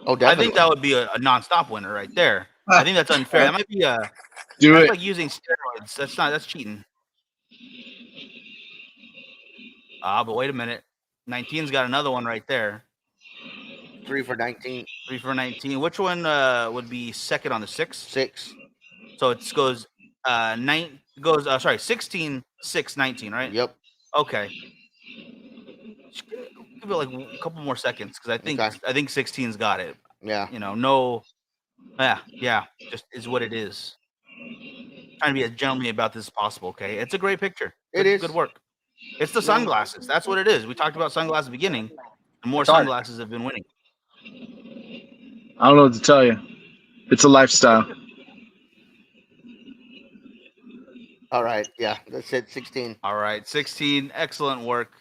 Oh, definitely. I think that would be a nonstop winner right there. I think that's unfair. That might be like using steroids. That's cheating. But wait a minute. 19's got another one right there. 3 for 19. 3 for 19. Which one would be second on the 6? 6. So it goes 16, 6, 19, right? Yep. Okay. Give it like a couple more seconds because I think 16's got it. Yeah. Just is what it is. Trying to be as gentleman about this as possible. Okay, it's a great picture. It is good work. It's the sunglasses. That's what it is. We talked about sunglasses at the beginning. And more sunglasses have been winning. I don't know what to tell you. It's a lifestyle. All right. Yeah, that's it. 16. All right, 16. Excellent work.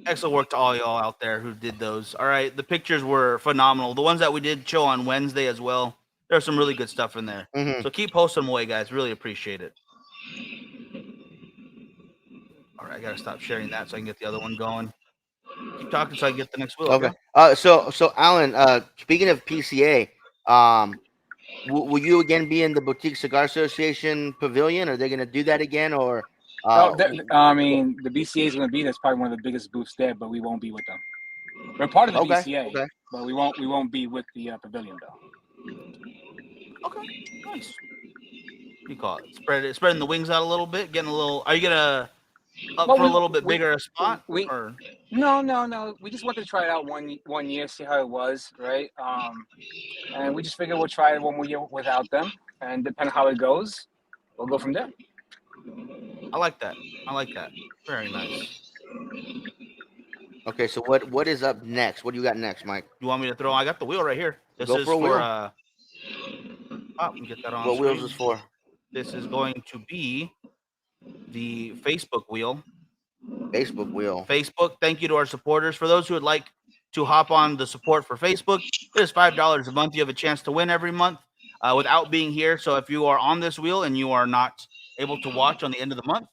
Excellent work to all y'all out there who did those. All right, the pictures were phenomenal. The ones that we did show on Wednesday as well. There's some really good stuff in there. So keep posting them away, guys. Really appreciate it. right, I gotta stop sharing that so I can get the other one going. Keep talking so I can get the next wheel. Okay. So Alan, speaking of PCA, will you again be in the Boutique Cigar Association pavilion? Are they going to do that again, or? I mean, the BCA is going to be. That's probably one of the biggest booths there, but we won't be with them. We're part of the BCA, but we won't be with the pavilion though. Okay, nice. What do you call it? Spreading the wings out a little bit, getting a little. Are you gonna for a little bit bigger a spot? Or? No. We just wanted to try it out one year, see how it was, right? And we just figured we'll try it one more year without them, and depending on how it goes, we'll go from there. I like that. Very nice. Okay, so what is up next? What do you got next, Mike? You want me to throw? I got the wheel right here. This is for let me get that on. What screen. wheels is for? This is going to be the Facebook wheel. Facebook. Thank you to our supporters. For those who would like to hop on the support for Facebook, it is $5 a month. You have a chance to win every month without being here. So if you are on this wheel and you are not able to watch on the end of the month,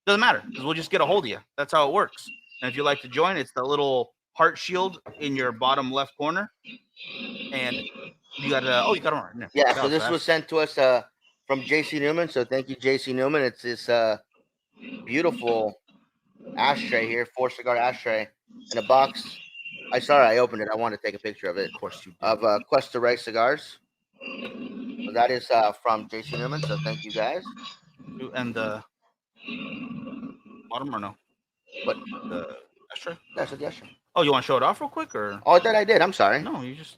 doesn't matter because we'll just get a hold of you. That's how it works. And if you'd like to join, it's the little heart shield in your bottom left corner. And you got you got one right there. Yeah, so this was sent to us from JC Newman. So thank you, JC Newman. It's this beautiful ashtray here, 4-cigar ashtray in a box. I opened it. I wanted to take a picture of it. Of course you did. Of Cuesta Rey cigars. So that is from JC Newman. So thank you guys. And the bottom or no? What? The ashtray? That's the ashtray. Oh, you want to show it off real quick or? Oh, I did. I'm sorry. No, you just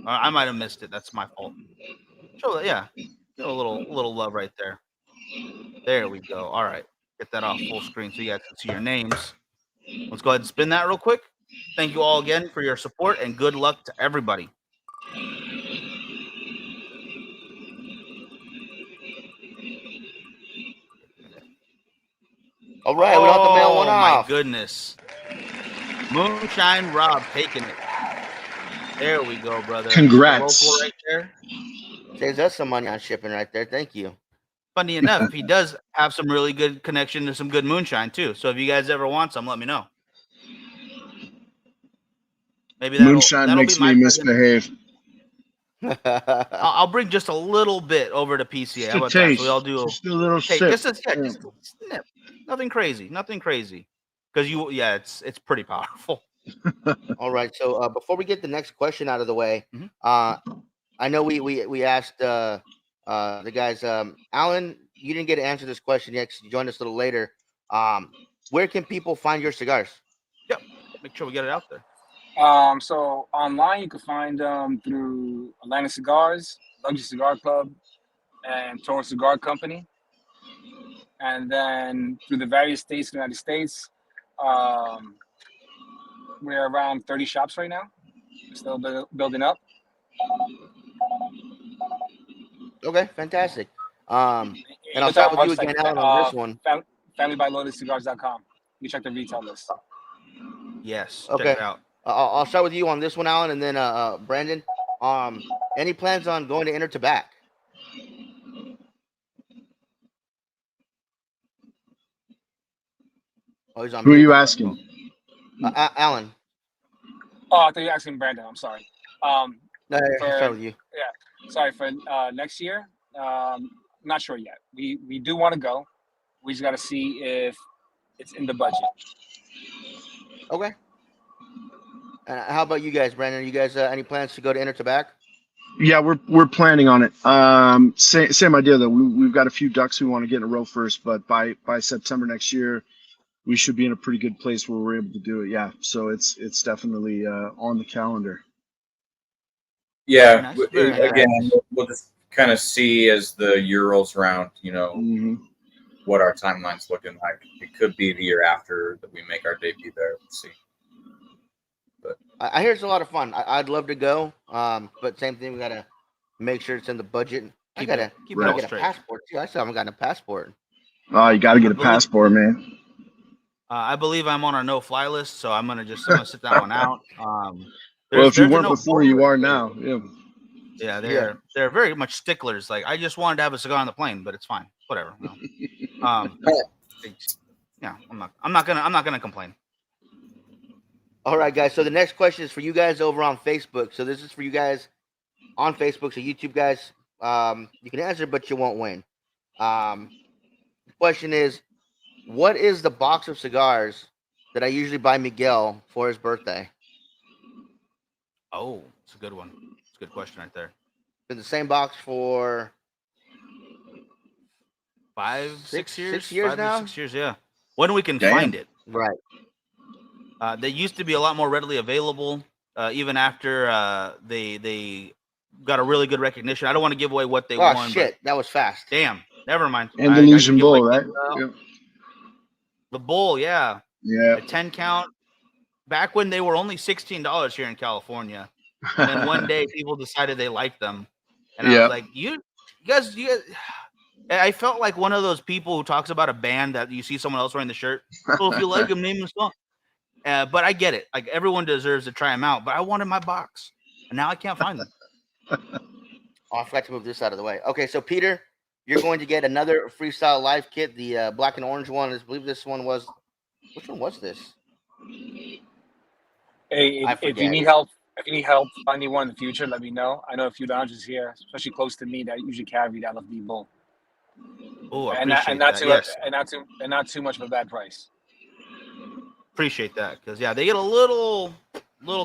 I might have missed it. That's my fault. Show that. Yeah. Get a little love right there. There we go. All right. Get that off full screen so you guys can see your names. Let's go ahead and spin that real quick. Thank you all again for your support and good luck to everybody. All right, we don't have to mail one off. Oh my goodness. Moonshine Rob taking it. There we go, brother. Congrats. Local right there. Saves us some money on shipping right there. Thank you. Funny enough, he does have some really good connection to some good moonshine too. So if you guys ever want some, let me know. Maybe moonshine makes me misbehave. I'll bring just a little bit over to PCA. Just How about taste. that? So we all do just a little sip. Just a snip. Nothing crazy. Because it's pretty powerful. All right. So before we get the next question out of the way, I know we asked the guys. Alan, you didn't get to answer this question yet because you joined us a little later. Where can people find your cigars? Yep. Make sure we get it out there. So online you can find them through Atlanta Cigars, Luxury Cigar Club, and Toro Cigar Company. And then through the various states of the United States, we're around 30 shops right now. We're still building up. Okay, fantastic. And I'll start with you again, Alan, on this one. FamilyByLoadedCigars.com. You check the retail list. Yes. Okay. Check it out. I'll start with you on this one, Alan, and then Brandon. Any plans on going to Intertabac? Oh, he's on Who are you asking? Alan. Oh, I thought you were asking Brandon. I'm sorry. No, I'll start with you. Yeah. Sorry, for next year, not sure yet. We do want to go. We just got to see if it's in the budget. Okay. How about you guys, Brandon? You guys any plans to go to Intertabac? Yeah, we're planning on it. Same idea though. We've got a few ducks we want to get in a row first, but by September next year, we should be in a pretty good place where we're able to do it. Yeah, so it's definitely on the calendar. Yeah, again, we'll just kind of see as the year rolls around, what our timeline's looking like. It could be the year after that we make our debut there. Let's see. But I hear it's a lot of fun. I'd love to go, but same thing. We gotta make sure it's in the budget. I gotta get a passport too. I still haven't gotten a passport. Oh, you gotta get a passport, man. I believe I'm on our no-fly list, so I'm gonna sit that one out. Well, if you weren't before, you are now. Yeah, they're very much sticklers. Like I just wanted to have a cigar on the plane, but it's fine. Whatever. yeah, I'm not gonna complain. All right, guys. So the next question is for you guys over on Facebook. So this is for you guys on Facebook. So YouTube guys, you can answer, but you won't win. The question is, what is the box of cigars that I usually buy Miguel for his birthday? Oh, it's a good one. It's a good question right there. Been the same box for 6 years. 6 years 5 now. or 6 years, yeah. When we can Damn. find it. Right. They used to be a lot more readily available, even after they got a really good recognition. I don't want to give away what they Oh won. shit, that was fast. Damn, never mind. Andalusian Bull, right? The Bull, yeah. Yeah. The 10 count. Back when they were only $16 here in California. And then one day people decided they liked them. And I was like, you guys, I felt like one of those people who talks about a band that you see someone else wearing the shirt. Well, if you like them, name the song. But I get it. Like, everyone deserves to try them out. But I wanted my box. And now I can't find them. Oh, I forgot to move this out of the way. Okay, so Peter, you're going to get another freestyle live kit, the black and orange one. I believe this one was. Which one was this? Hey, if you need help finding one in the future, let me know. I know a few lounges here, especially close to me, that usually carry that LFD Bull. Oh, I and appreciate not that. too Yes. and not too much of a bad price. Appreciate that, because they get a little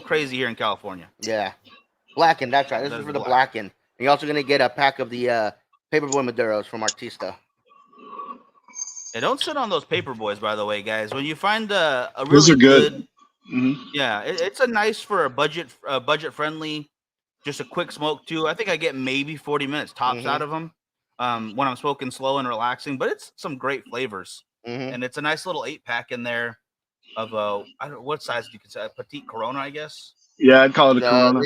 crazy here in California. Yeah, blackened. That's right. This is for the blackened. You're also gonna get a pack of the Paperboy Maduros from Artista. Hey, don't sit on those paper boys, by the way, guys. When you find a really Those are good. Yeah, it's a nice for a budget friendly, just a quick smoke too. I think I get maybe 40 minutes tops out of them when I'm smoking slow and relaxing. But it's some great flavors, and it's a nice little 8-pack in there of I don't know what size you could say, a petite Corona, I guess. Yeah, I'd call it a Corona.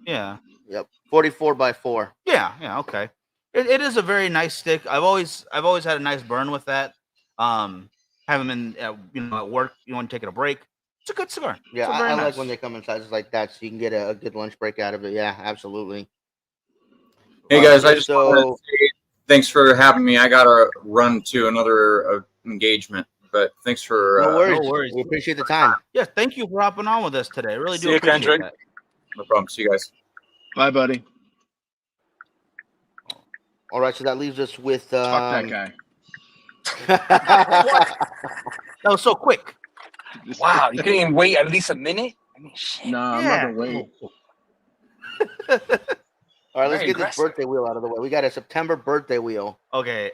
Yeah. Yep. 44x4. Yeah. Okay. It is a very nice stick. I've always had a nice burn with that. Have them in at work. You want to take a break. It's a good cigar. Yeah, I like when they come in sizes like that, so you can get a good lunch break out of it. Yeah, absolutely. Hey guys, I just want to say thanks for having me. I got to run to another engagement, but thanks for no worries. We appreciate the time. Yeah, thank you for hopping on with us today. I really do appreciate Kendrick. That. No problem. See you guys. Bye, buddy. All right, so that leaves us with Fuck that guy. That was so quick. Wow, you couldn't even wait at least a minute? I mean, shit. No, I'm not gonna wait. All right, let's get this birthday wheel out of the way. We got a September birthday wheel. Okay,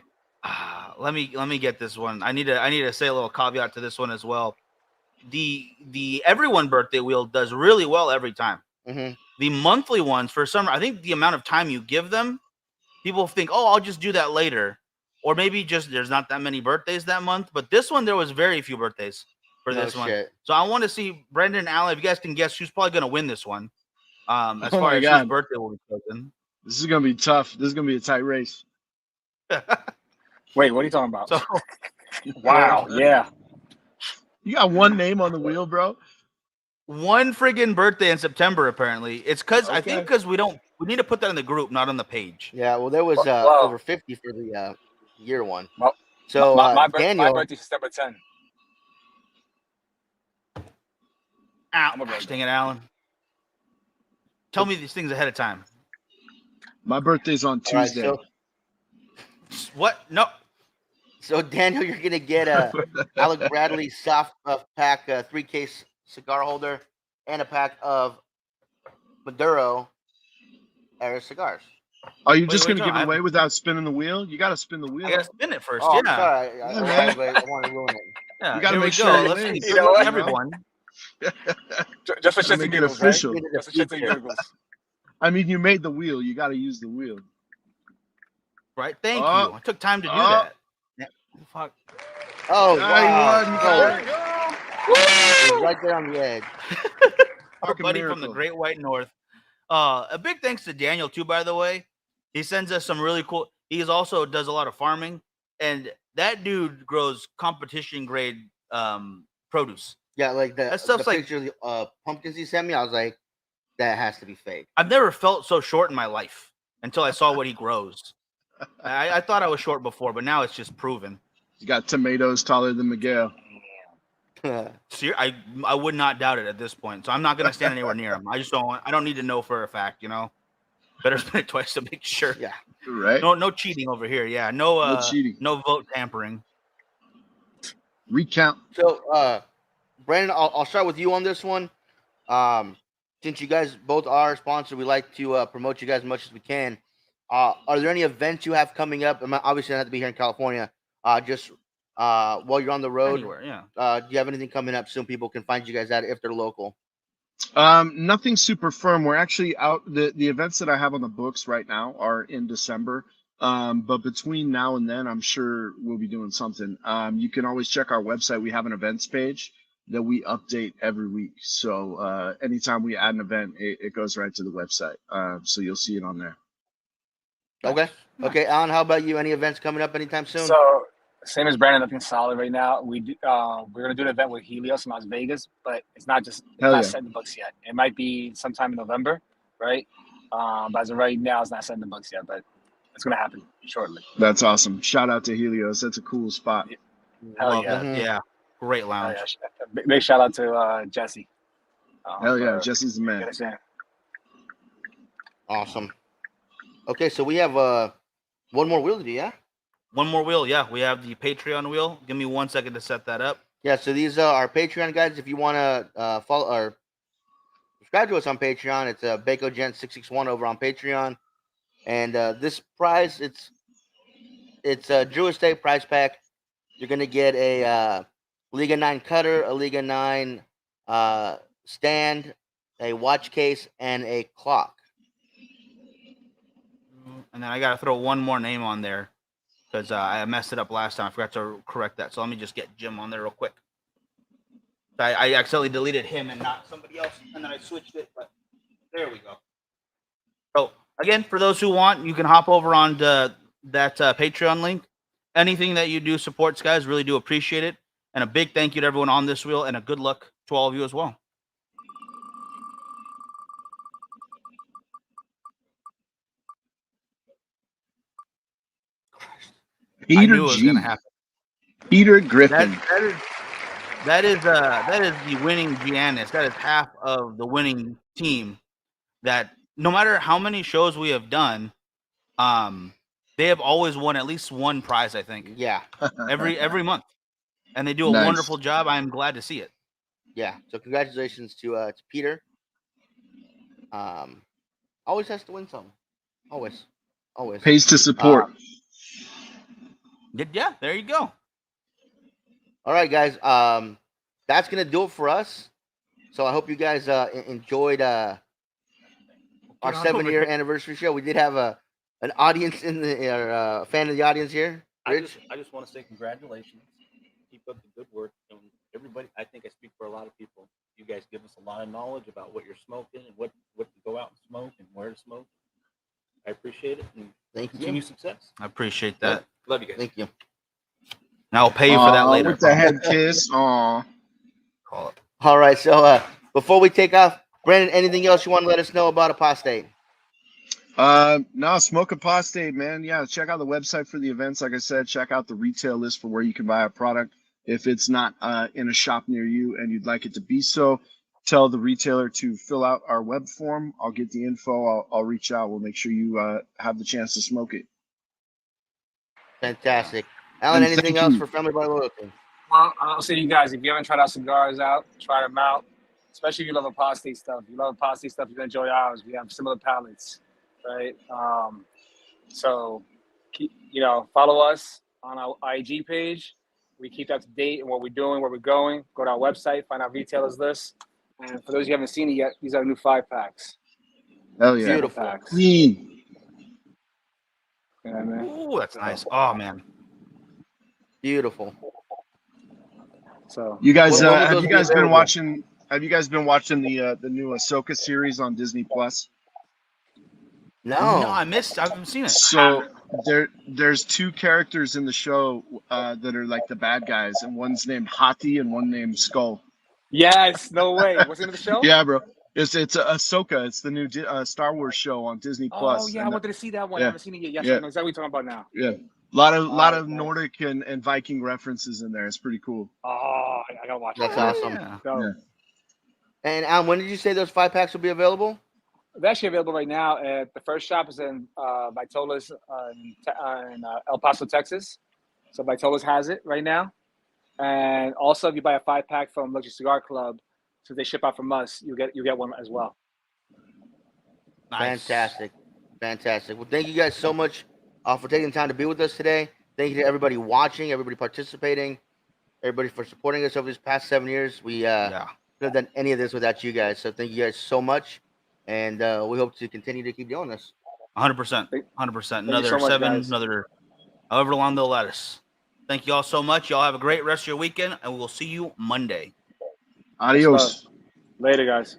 let me get this one. I need to say a little caveat to this one as well. The everyone birthday wheel does really well every time. The monthly ones, for some, I think the amount of time you give them, people think, oh, I'll just do that later, or maybe just there's not that many birthdays that month. But this one, there was very few birthdays for this one. So I want to see Brendan and Alan, if you guys can guess who's probably going to win this one. As far as whose birthday will be chosen. This is gonna be tough. This is gonna be a tight race. Wait, what are you talking about? Wow, yeah. You got one name on the wheel, bro. One friggin' birthday in September, apparently. It's because I think because we need to put that in the group, not on the page. Yeah, well, there was over 50 for the year one. So Daniel, my birthday's September 10. Dang it, Alan. Tell me these things ahead of time. My birthday's on Tuesday. Right, what? No. So Daniel, you're gonna get a Alec Bradley soft pack 3-case cigar holder and a pack of Maduro era cigars. Are you just gonna give it away without spinning the wheel? You gotta spin the wheel. I gotta spin it first. Oh, yeah. Sorry. I want to ruin it. Yeah, you gotta make sure Let's see. Everyone. Just for shits and giggles, official. Right? Just for shits and giggles. I mean, you made the wheel. You got to use the wheel. Right. Thank you. I took time to do that. Yeah. Fuck. Oh, wow. He's right there on the edge. Our buddy from the Great White North. A big thanks to Daniel, too, by the way. He sends us some really cool. He also does a lot of farming. And that dude grows competition grade produce. Yeah, like that stuff's like picture of pumpkins he sent me. I was like, that has to be fake. I've never felt so short in my life until I saw what he grows. I thought I was short before, but now it's just proven. You got tomatoes taller than Miguel. See, I would not doubt it at this point. So I'm not going to stand anywhere near him. I just don't. I don't need to know for a fact. Better spin it twice to make sure. Yeah. Right. No cheating over here. Yeah. No cheating. No vote tampering. Recount. So, Brandon, I'll start with you on this one. Since you guys both are sponsored, we like to promote you guys as much as we can. Are there any events you have coming up? Obviously, it doesn't have to be here in California. Just while you're on the road. Anywhere, yeah. Do you have anything coming up soon? People can find you guys at if they're local. Nothing super firm. We're actually out. The events that I have on the books right now are in December. But between now and then, I'm sure we'll be doing something. You can always check our website. We have an events page that we update every week. So anytime we add an event, it goes right to the website. So you'll see it on there. Okay. Okay, Alan, how about you? Any events coming up anytime soon? So same as Brandon, nothing solid right now. We're gonna do an event with Helios in Las Vegas, but it's not set in the books yet. It might be sometime in November, right? But as of right now, it's not set in the books yet, but it's gonna happen shortly. That's awesome. Shout out to Helios. That's a cool spot. Hell yeah. Mm-hmm. Yeah. Great lounge. Big shout out to Jesse. Hell yeah, Jesse's the man. Awesome. Okay, so we have one more wheel to do, yeah? One more wheel, yeah. We have the Patreon wheel. Give me 1 second to set that up. Yeah, so these are our Patreon guys. If you want to follow or subscribe to us on Patreon, it's BacoGent661 over on Patreon. And this prize, it's a Drew Estate prize pack. You're going to get a Liga 9 cutter, a Liga 9 stand, a watch case, and a clock. And then I got to throw one more name on there because I messed it up last time. I forgot to correct that. So let me just get Jim on there real quick. I accidentally deleted him and not somebody else, and then I switched it. But there we go. So again, for those who want, you can hop over on that Patreon link. Anything that you do supports, guys. Really do appreciate it. And a big thank you to everyone on this wheel, and a good luck to all of you as well. Peter I knew it was G. going to happen. Peter Griffin. That is the winning Giannis. That is half of the winning team. That no matter how many shows we have done, they have always won at least one prize. I think. Yeah. every month, and they do a wonderful job. I am glad to see it. Yeah. So congratulations to Peter. Always has to win something. Always. Pays to support. Yeah, there you go. All right, guys. That's gonna do it for us. So I hope you guys enjoyed our 7-year anniversary show. We did have an audience in the fan of the audience here. Rich? I just want to say congratulations. Keep up the good work. And everybody, I think I speak for a lot of people. You guys give us a lot of knowledge about what you're smoking and what to go out and smoke and where to smoke. I appreciate it. And thank you. Continue success. I appreciate that. Love you guys. Thank you. And I'll pay you for that later. With the head kiss. Aw. Call it. All right. So before we take off, Brandon, anything else you want to let us know about Apostate? No, Smoke Apostate, man. Yeah, check out the website for the events. Like I said, check out the retail list for where you can buy a product. If it's not in a shop near you and you'd like it to be so, tell the retailer to fill out our web form. I'll get the info. I'll reach out. We'll make sure you have the chance to smoke it. Fantastic. Alan, And anything thank else you. for Family Bar Loyalty? Well, I'll say to you guys, if you haven't tried our cigars out, try them out. Especially if you love apostate stuff. If you love apostate stuff, you're gonna enjoy ours. We have similar palettes, right? So, follow us on our IG page. We keep up to date on what we're doing, where we're going. Go to our website, find our retailers list. And for those who haven't seen it yet, these are new 5-packs. Hell yeah. Beautiful. Packs. Clean. Yeah, man. Ooh, that's nice. Oh man. Beautiful. So You guys, When will have those you be guys been available? watching? Have you guys been watching the new Ahsoka series on Disney Plus? No, I haven't seen it. So there's two characters in the show that are like the bad guys, and one's named Hati and one named Skull. yes, no way. What's the name of the show? Yeah, bro. It's Ahsoka. It's the new Star Wars show on Disney Plus. Oh yeah, I And, wanted to see that one. yeah. I haven't seen it yet. Yes, Yeah. I know exactly what you're talking about now. yeah, lot of Nordic and Viking references in there. It's pretty cool. Oh, I gotta watch That's that. awesome. Yeah. So, And when did you say those 5-packs will be available? It's actually available right now. At the first shop is in Vitola's in El Paso, Texas. So Vitola's has it right now. And also, if you buy a 5-pack from Luxury Cigar Club, so they ship out from us, you get one as well. Nice. Fantastic. Well, thank you guys so much for taking the time to be with us today. Thank you to everybody watching, everybody participating, everybody for supporting us over these past 7 years. We couldn't have done any of this without you guys. So thank you guys so much, and we hope to continue to keep doing this. 100%. 100%. Another so much, 7, guys. another however long they'll let us. Thank you all so much. Y'all have a great rest of your weekend, and we'll see you Monday. Adios. Later, guys.